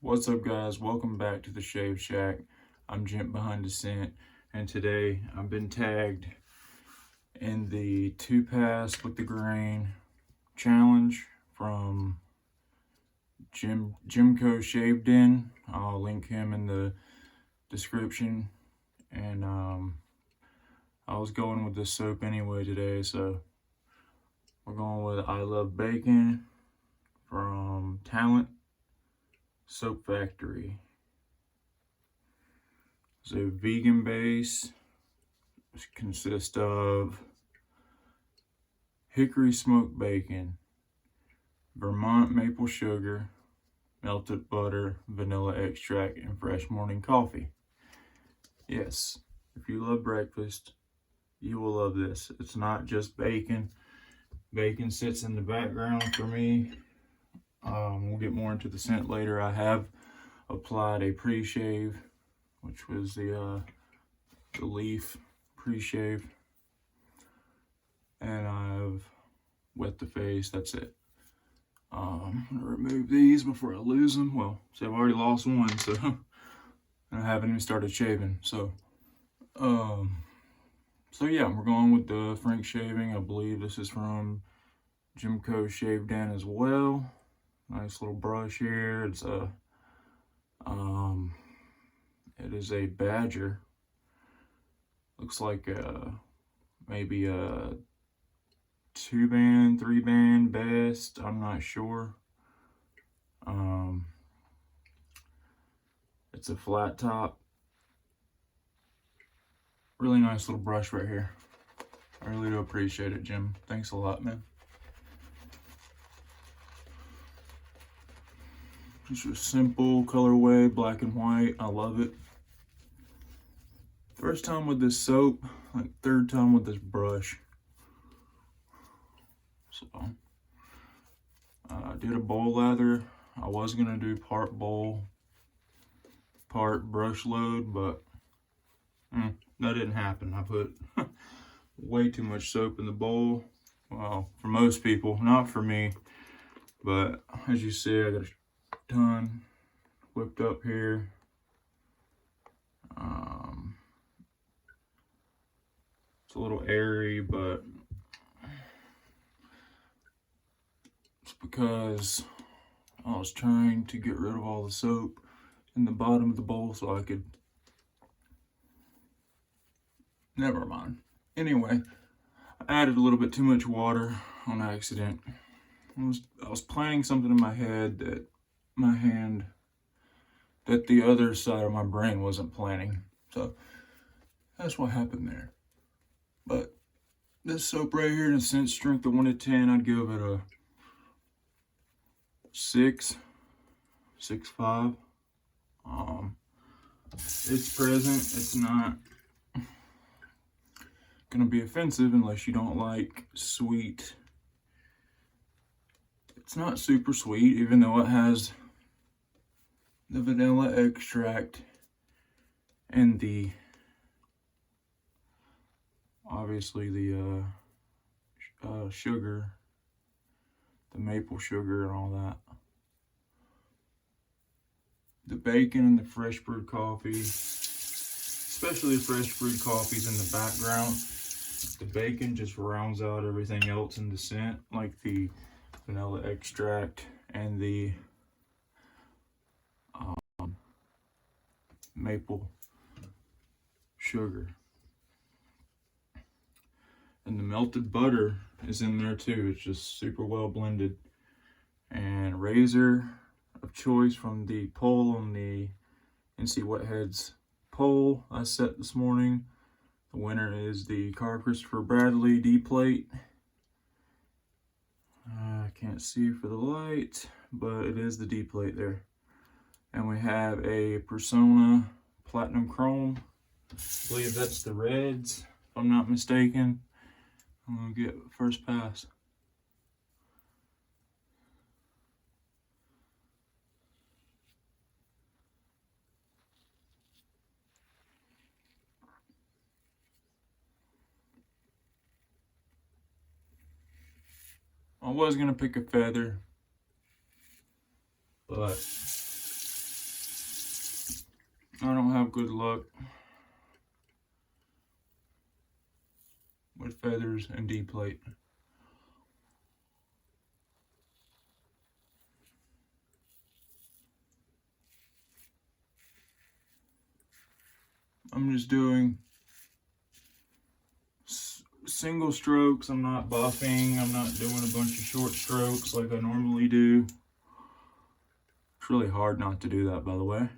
What's up, guys? Welcome back to the Shave Shack. I'm Gentbehindascent, and today I've been tagged in the 2-pass with the grain challenge from Jimco Shaved In. I'll link him in the description. And I was going with this soap anyway today, so we're going with I Love Bacon from Talent Soap Factory. It's a vegan base, which consists of hickory smoked bacon, Vermont maple sugar, melted butter, vanilla extract, and fresh morning coffee. Yes, if you love breakfast, you will love this. It's not just bacon. Bacon sits in the background for me. We'll get more into the scent later. I have applied a pre-shave, which was the leaf pre-shave, and I've wet the face. That's it. I'm gonna remove these before I lose them. Well, see, I've already lost one, so and I haven't even started shaving. So yeah, we're going with the Frank shaving. I believe this is from Jimco Shaved In as well. Nice little brush here. It's a it is a Badger. Looks like maybe a 2-band, 3-band best. I'm not sure. It's a flat top. Really nice little brush right here. I really do appreciate it, Jim. Thanks a lot, man. Just a simple colorway, black and white. I love it. First time with this soap, like third time with this brush. So, I did a bowl lather. I was gonna do part bowl, part brush load, but that didn't happen. I put way too much soap in the bowl. Well, for most people, not for me. But as you see, I got a ton whipped up here. It's a little airy, but it's because I was trying to get rid of all the soap in the bottom of the bowl so I could... Never mind. Anyway, I added a little bit too much water on accident. I was planning something in my head that that the other side of my brain wasn't planning. So that's what happened there. But this soap right here, in a scent strength of 1 to 10, I'd give it a 6.5. It's present. It's not gonna be offensive unless you don't like sweet. It's not super sweet, even though it has the vanilla extract and obviously the sugar, the maple sugar and all that. The bacon and the fresh brewed coffee, especially the fresh brewed coffees in the background. The bacon just rounds out everything else in the scent, like the vanilla extract and the maple sugar. And the melted butter is in there too. It's just super well blended. And razor of choice from the poll on the NC Wetheads poll I set this morning. The winner is the Carl Christopher Bradley D-plate. I can't see for the light, but it is the D-plate there. And we have a Persona Platinum Chrome. I believe that's the reds, if I'm not mistaken. I'm gonna get first pass. I was gonna pick a feather, but I don't have good luck with feathers and D-plate. I'm just doing single strokes. I'm not buffing. I'm not doing a bunch of short strokes like I normally do. It's really hard not to do that, by the way.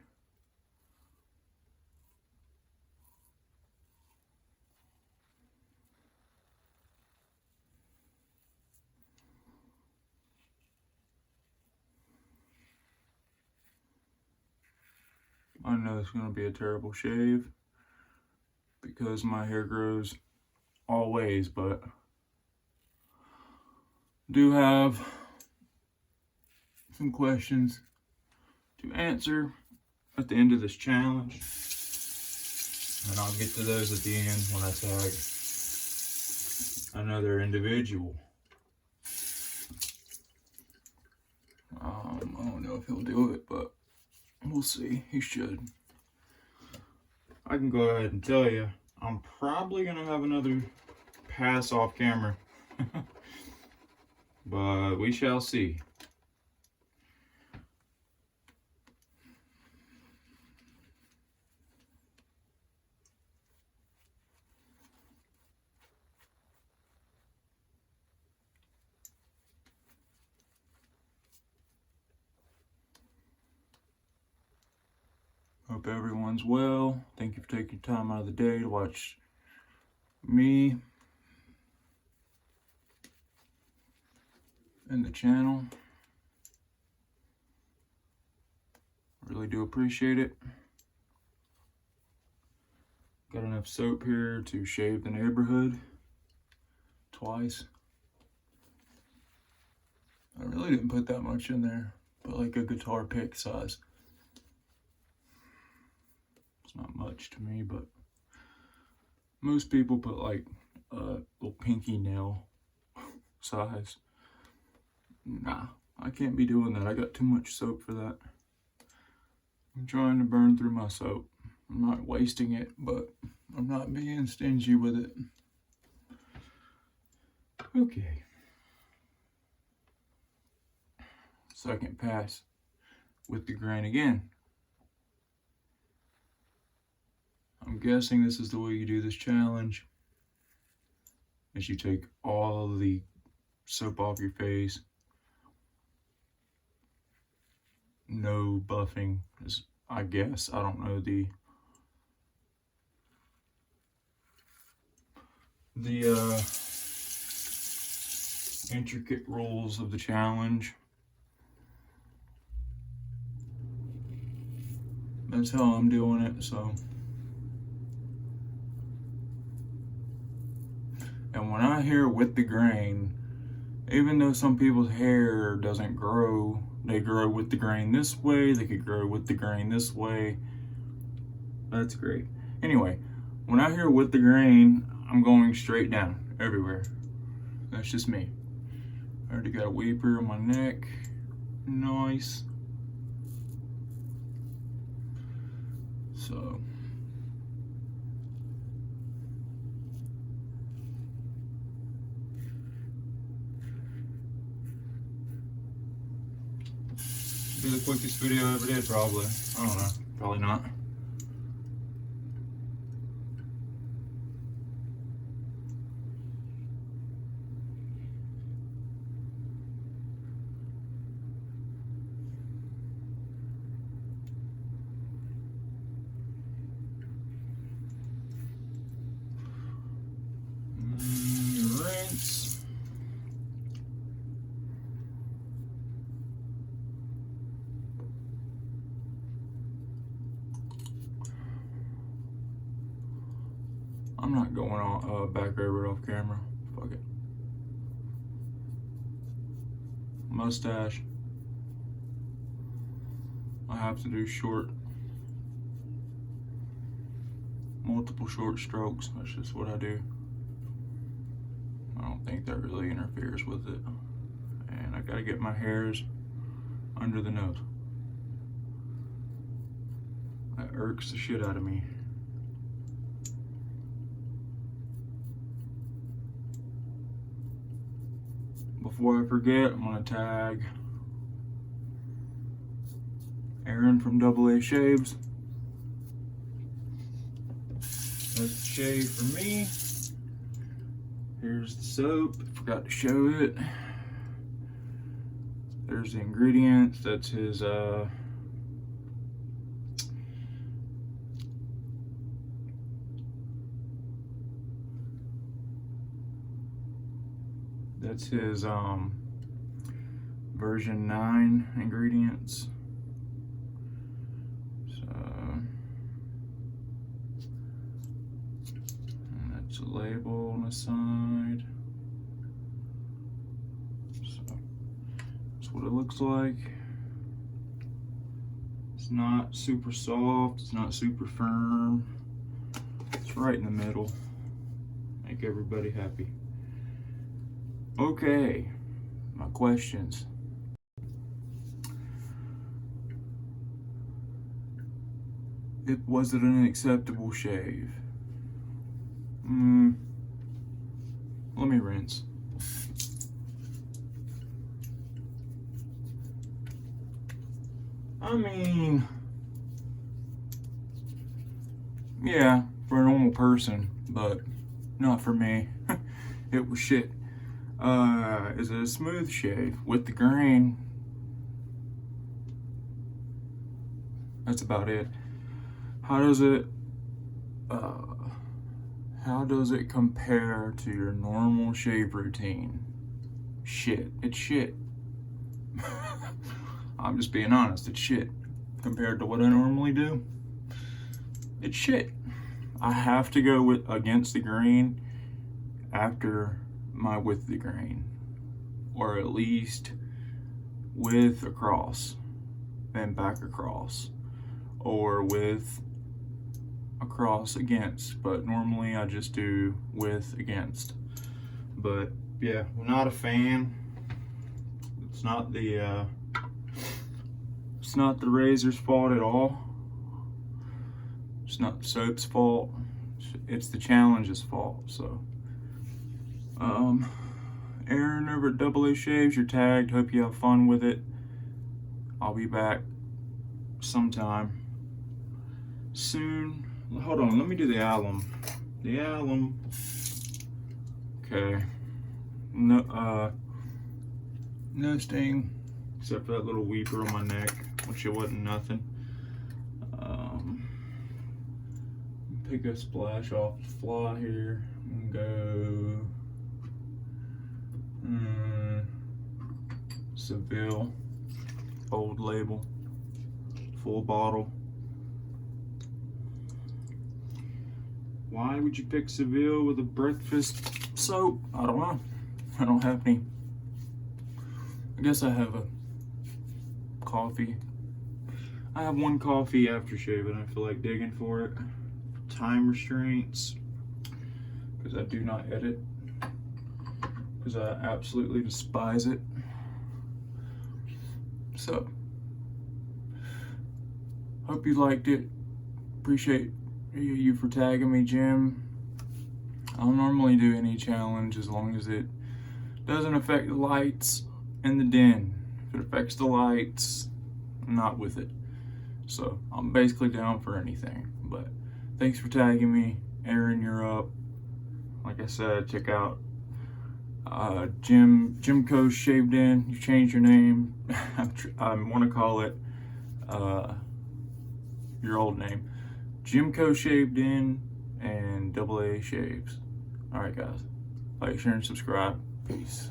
I know it's going to be a terrible shave because my hair grows all ways, but do have some questions to answer at the end of this challenge, and I'll get to those at the end when I tag another individual. I don't know if he'll do it, but we'll see. He should. I can go ahead and tell you, I'm probably going to have another pass off camera. But we shall see. Hope everyone's well. Thank you for taking time out of the day to watch me and the channel. Really do appreciate it. Got enough soap here to shave the neighborhood twice. I really didn't put that much in there, but like a guitar pick size. It's not much to me, but most people put like a little pinky nail size. Nah, I can't be doing that. I got too much soap for that. I'm trying to burn through my soap. I'm not wasting it, but I'm not being stingy with it. Okay. Second pass with the grain again. I'm guessing this is the way you do this challenge. Is you take all of the soap off your face. No buffing, I guess. I don't know the intricate rules of the challenge. That's how I'm doing it, so. And when I hear with the grain, even though some people's hair doesn't grow, they grow with the grain this way, they could grow with the grain this way. That's great. Anyway, when I hear with the grain, I'm going straight down everywhere. That's just me. I already got a weeper on my neck. Nice. So. Be the quickest video I ever did, probably. I don't know. Probably not. Rinse. I'm not going on back over it off camera. Fuck it. Mustache. I have to do multiple short strokes. That's just what I do. I don't think that really interferes with it. And I gotta get my hairs under the nose. That irks the shit out of me. Before I forget, I'm gonna tag Aaron from Doubleashaves. That's the shave for me. Here's the soap. Forgot to show it. There's the ingredients. That's his version 9 ingredients. So, and that's a label on the side. So that's what it looks like. It's not super soft, it's not super firm. It's right in the middle. Make everybody happy. Okay, my questions. Was it an acceptable shave? Let me rinse. I mean, yeah, for a normal person, but not for me. It was shit. Is it a smooth shave with the grain? That's about it. How does it compare to your normal shave routine? Shit. It's shit. I'm just being honest, it's shit. Compared to what I normally do, it's shit. I have to go against the grain after my with the grain, or at least with across, then back across, or with across against, but normally I just do with against. But yeah, we're not a fan. It's not the razor's fault at all. It's not the soap's fault. It's the challenge's fault. So Aaron over at Doubleashaves, you're tagged. Hope you have fun with it. I'll be back sometime soon. Hold on, let me do the alum. The alum. Okay. No sting, except for that little weeper on my neck, which it wasn't nothing. Pick a splash off the fly here and go Seville, old label, full bottle. Why would you pick Seville with a breakfast soap? I don't know. I don't have any. I guess I have a coffee. I have one coffee after shaving. I feel like digging for it. Time restraints, because I do not edit, because I absolutely despise it. So, hope you liked it. Appreciate you for tagging me, Jim. I'll normally do any challenge as long as it doesn't affect the lights in the den. If it affects the lights, I'm not with it. So I'm basically down for anything. But thanks for tagging me. Aaron, you're up. Like I said, check out Jim Co. Shaved In. You changed your name. I want to call it your old name. Jim Co. Shaved In and Doubleashaves. Alright guys, like, share, and subscribe. Peace.